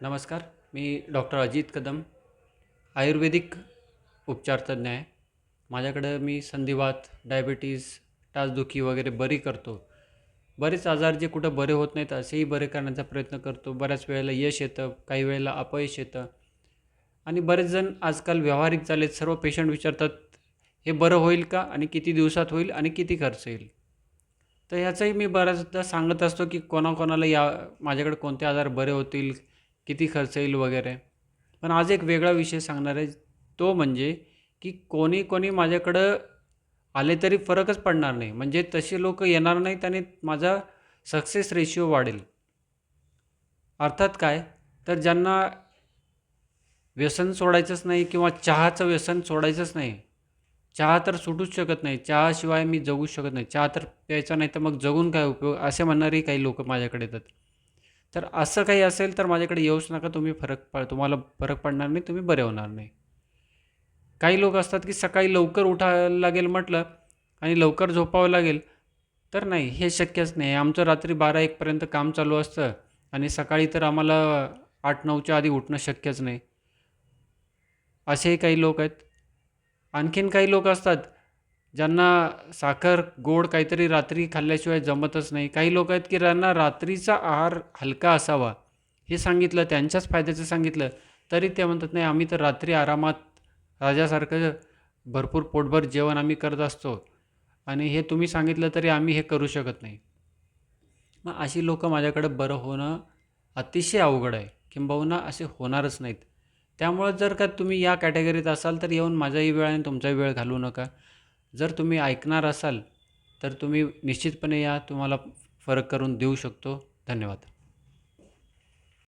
नमस्कार. मी डॉक्टर अजित कदम, आयुर्वेदिक उपचारतज्ञ आहे. माझ्याकडं मी संधिवात, डायबिटीज, टाचदुखी वगैरे बरी करतो. बरेच आजार जे कुठं बरे होत नाहीत असेही बरे करण्याचा प्रयत्न करतो. बऱ्याच वेळेला यश येतं, काही वेळेला अपयश येतं आणि बरेच जण आजकाल व्यावहारिक झालेत. सर्व पेशंट विचारतात, हे बरं होईल का आणि किती दिवसात होईल आणि किती खर्च येईल? तर ह्याचंही मी बऱ्याचदा सांगत असतो, की कोणाकोणाला माझ्याकडे कोणते आजार बरे होतील, किती खर्च येईल वगैरे. पण आज एक वेगळा विषय सांगणार आहे, तो म्हणजे की कोणी कोणी माझ्याकडं आले तरी फरकच पडणार नाही. म्हणजे तसे लोक येणार नाहीत आणि माझा सक्सेस रेशिओ वाढेल. अर्थात काय, तर ज्यांना व्यसन सोडायचंच नाही किंवा चहाचं व्यसन सोडायचंच नाही. चहा तर सुटूच शकत नाही. चहाशिवाय मी जगूच शकत नाही. चहा तर प्यायचा नाही तर मग जगून काय उपयोग, असे म्हणणारे काही लोक माझ्याकडे येतात. तर असं काही असेल तर माझ्याकडे येऊच नका. तुम्हाला फरक पडणार नाही, तुम्ही बरे होणार नाही. काही लोक असतात की सकाळी लवकर उठायला लागेल म्हटलं आणि लवकर झोपावं लागेल, तर नाही, हे शक्यच नाही. आमचं रात्री 12-1 पर्यंत काम चालू असतं आणि सकाळी तर आम्हाला 8-9च्या आधी उठणं शक्यच नाही. असेही काही लोक आहेत. आणखीन काही लोक असतात ज्यांना साखर, गोड काहीतरी रात्री खाल्ल्याशिवाय जमतच नाही. काही लोक आहेत की ज्यांना रात्रीचा आहार हलका असावा हे सांगितलं, त्यांच्याच फायद्याचं सांगितलं, तरी ते म्हणतात नाही, आम्ही तर रात्री आरामात राजासारखं भरपूर पोटभर जेवण आम्ही करत असतो आणि हे तुम्ही सांगितलं तरी आम्ही हे करू शकत नाही. मग अशी लोकं माझ्याकडे बरं होणं अतिशय अवघड आहे, किंबहुना असे होणारच नाहीत. त्यामुळं जर का तुम्ही या कॅटेगरीत असाल तर येऊन माझाही वेळ आणि तुमचाही वेळ घालवू नका. जर तुम्ही ऐकणार असाल तर तुम्ही निश्चितपणे या, तुम्हाला फरक करून देऊ शकतो. धन्यवाद.